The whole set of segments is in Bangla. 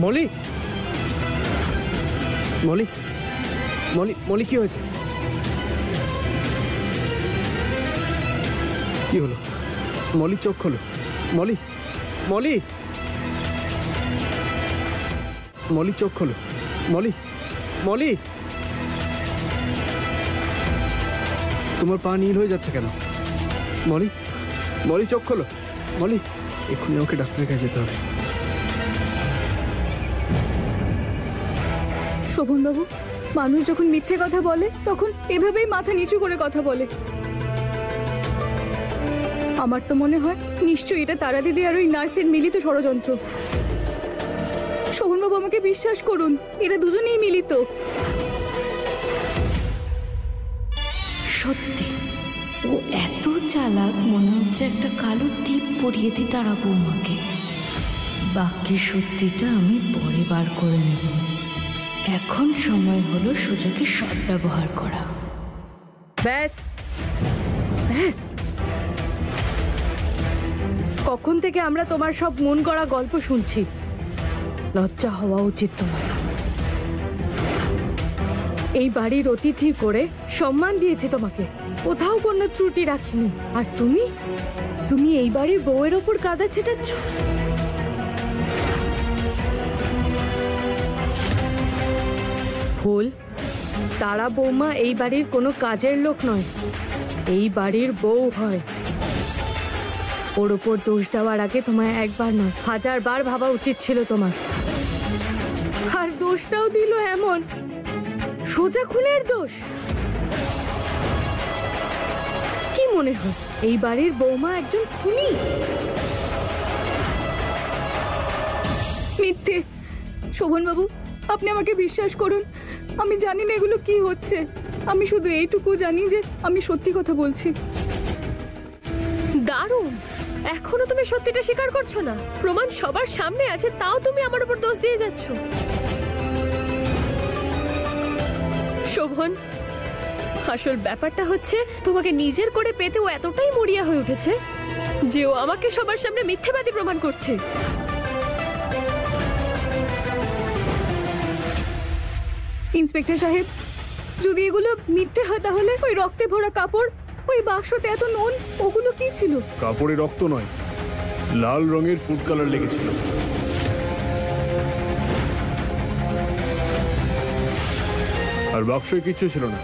মলি, মলি, মলি, মলি কি হয়েছে? কি হলো? মলি চোখ খোলো। মলি, মলি, মলি চোখ খোলো। মলি, মলি, তোমার পা নীল হয়ে যাচ্ছে কেন? মলি, মলি চোখ খোলো। মলি, এক্ষুনি ওকে ডাক্তারের কাছে যেতে হবে। শোভনবাবু, মানুষ যখন মিথ্যে কথা বলে তখন এভাবেই মাথা নিচু করে কথা বলে। আমার তো মনে হয় নিশ্চয়ই এটা তারা দিদি আর ওই নার্সের মিলিত ষড়যন্ত্র। শোভনবাবু, আমাকে বিশ্বাস করুন, এরা দুজনেই মিলিত। সত্যি ও এত চালাক, মনে হচ্ছে একটা কালো টিপ পরিয়ে দিই তারা বৌমাকে। বাকি সত্যিটা আমি পরে বার করে নেব। এখন সময় হলো সুযোগের সদ্ব্যবহার করা। ব্যাস ব্যাস, কখন থেকে আমরা তোমার সব মন করা গল্প শুনছি। লজ্জা হওয়া উচিত তোমার। এই বাড়ির অতিথি করে সম্মান দিয়েছি তোমাকে, কোথাও কোনো ত্রুটি রাখিনি। আর তুমি তুমি এই বাড়ির বউয়ের ওপর কাদা ছেটাচ্ছ। ফুল, তারা বৌমা এই বাড়ির কোনো কাজের লোক নয়, এই বাড়ির বউ হয়। ওর ওপর দোষ দেওয়ার আগে তোমায় একবার নয় 1000 বার ভাবা উচিত ছিল তোমার। আর দোষটাও দিল এমন, সোজা খুনের দোষ। কি মনে হয় এই বাড়ির বৌমা একজন খুনি? মিথ্যে। শোভনবাবু, আপনি আমাকে বিশ্বাস করুন, আমি জানি না এগুলো কি হচ্ছে। আমি শুধু এইটুকু জানি যে আমি সত্যি কথা বলছি। দারুণ, এখনো তুমি সত্যিটা স্বীকার করছো না? প্রমাণ সবার সামনে আছে, তাও তুমি আমার উপর দোষ দিয়ে যাচ্ছ। শোভন, আসল ব্যাপারটা হচ্ছে তোমাকে নিজের করে পেতে ও এতটাই মরিয়া হয়ে উঠেছে যে ও আমাকে সবার সামনে মিথ্যেবাদী প্রমাণ করছে। ইন্সপেক্টর সাহেব, যদি এগুলো মিথ্যে হয় তাহলে ওই রক্তে ভরা কাপড়, ওই বাক্সতে এত নুন, ওগুলো কি ছিল? কাপড়ে রক্ত নয়, লাল রঙের ফুড কালার লেগেছিল। আর বাক্সে কিচ্ছু ছিল না,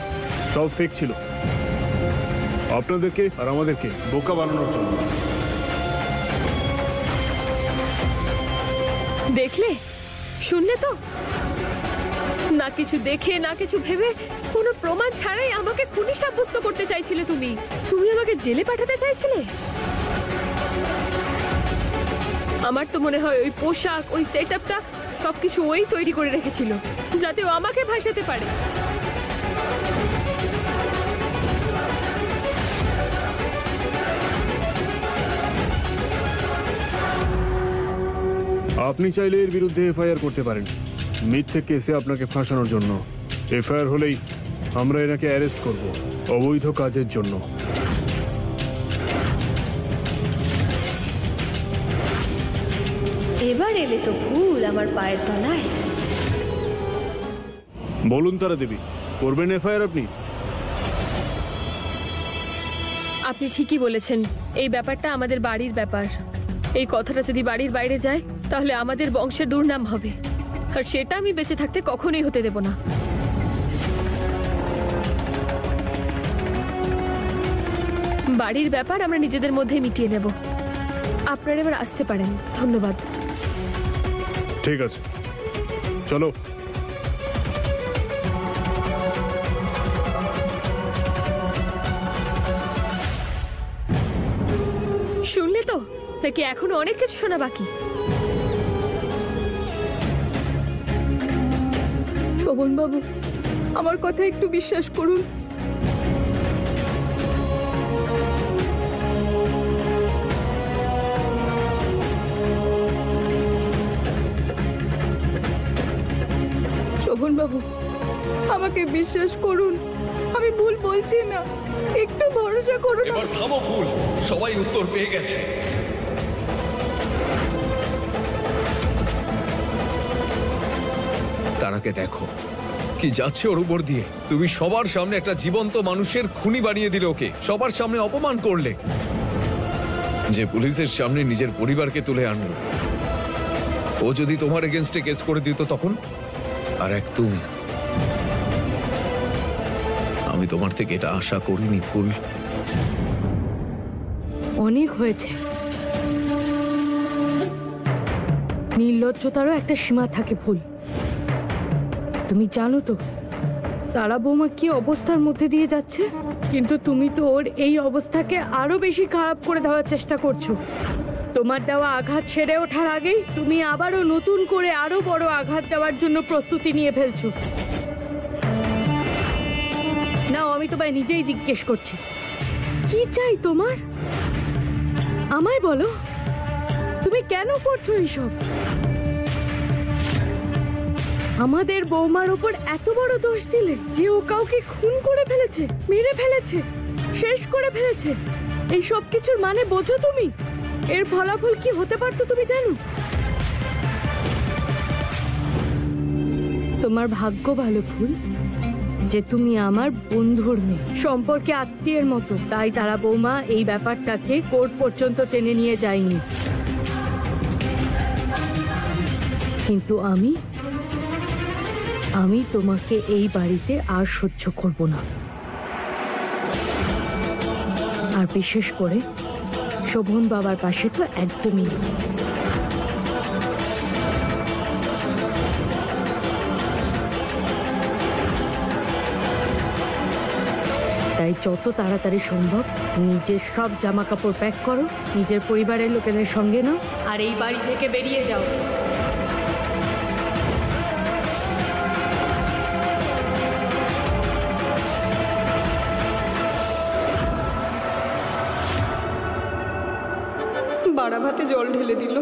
সব ফেক ছিল, আপনাদেরকে আর আমাদেরকে বোকা বানানোর জন্য। দেখলে, শুনলে তো? না কিছু দেখে না কিছু ভেবে, কোনো প্রমাণ ছাড়াই আমাকে খুনি সাব্যস্ত করতে চাইছিলে তুমি। তুমি আমাকে জেলে পাঠাতে চাইছিলে। আমার তো মনে হয় ওই পোশাক, ওই সেটআপটা সবকিছু ওই তৈরি করে রেখেছিল যাতে ও আমাকে ভাসাতে পারে। আপনি চাইলে এর বিরুদ্ধে এফআইআর করতে পারেন, মিথ্যে কেসে আপনাকে ফাঁসানোর জন্য। এফআইআর হলেই আমরা এনাকে অ্যারেস্ট করব অবৈধ কাজের জন্য। এবার এলে তো ফুল আমার পায়ের তলায়। বলুন তারা দেবী, করবেন এফআইআর আপনি? আপনি ঠিকই বলেছেন, এই ব্যাপারটা আমাদের বাড়ির ব্যাপার। এই কথাটা যদি বাড়ির বাইরে যায় তাহলে আমাদের বংশের দুর্নাম হবে, আর সেটা আমি বেঁচে থাকতে কখনোই হতে দেব না। বাড়ির ব্যাপার আমরা নিজেদের মধ্যে মিটিয়ে নেব। আপনারা এবার আসতে পারেন। ধন্যবাদ। ঠিক আছে, চলো। শুনলে তো, নাকি এখনো অনেক কিছু শোনা বাকি? শোভনবাবু, আমার কথা একটু বিশ্বাস করুন। শোভনবাবু, আমাকে বিশ্বাস করুন, আমি ভুল বলছি না, একটু ভরসা করুন। এবার থামো ফুল, সবাই উত্তর পেয়ে গেছে। তারাকে দেখো কি যাচ্ছে ওর উপর দিয়ে। তুমি সবার সামনে একটা জীবন্ত মানুষের খুনি বানিয়ে দিলে, ওকে সবার সামনে অপমান করলে, যে পুলিশের সামনে নিজের পরিবারকে তুলে আনলো। ও যদি তোমার এগেনস্টে কেস করে দিত তখন? আর এক তুমি, আমি তোমার থেকে এটা আশা করিনি ফুল। অনেক হয়েছে। নির্লজ্জতারও একটা সীমা থাকে ফুল। তুমি জানো তো তারা বৌমা কি অবস্থার মধ্যে দিয়ে যাচ্ছে, কিন্তু তুমি তো ওর এই অবস্থাকে আরো বেশি খারাপ করে দেওয়ার চেষ্টা করছো। তোমার দেওয়া আঘাত সেরে ওঠার আগেই তুমি আবারও নতুন করে আরো বড় আঘাত দেওয়ার জন্য প্রস্তুতি নিয়ে ফেলছো। নাও, আমি তোমায় নিজেই জিজ্ঞেস করছি, কি চাই তোমার? আমায় বলো, তুমি কেন করছো এইসব? আমাদের বৌমার ওপর এত বড় দোষ দিলে যে ও কাউকে খুন করে ফেলেছে, মেরে ফেলেছে, শেষ করে ফেলেছে। এই সব কিছুর মানে বোঝো তুমি? এর ফলাফল কি হতে পারতো তুমি জানো? তোমার ভাগ্য ভালো ফুল যে তুমি আমার বন্ধুর মেয়ে, সম্পর্কে আত্মীয়ের মতো। তাই তারা বৌমা এই ব্যাপারটাকে কোর্ট পর্যন্ত টেনে নিয়ে যায়নি। কিন্তু আমি তোমাকে এই বাড়িতে আর সহ্য করব না। আর বিশেষ করে শোভন বাবার পাশে তো একদমই না। তাই যত তাড়াতাড়ি সম্ভব নিজের সব জামা কাপড় প্যাক করো, নিজের পরিবারের লোকেদের সঙ্গে নাও, আর এই বাড়ি থেকে বেরিয়ে যাও। বাড়া ভাতে জল ঢেলে দিল।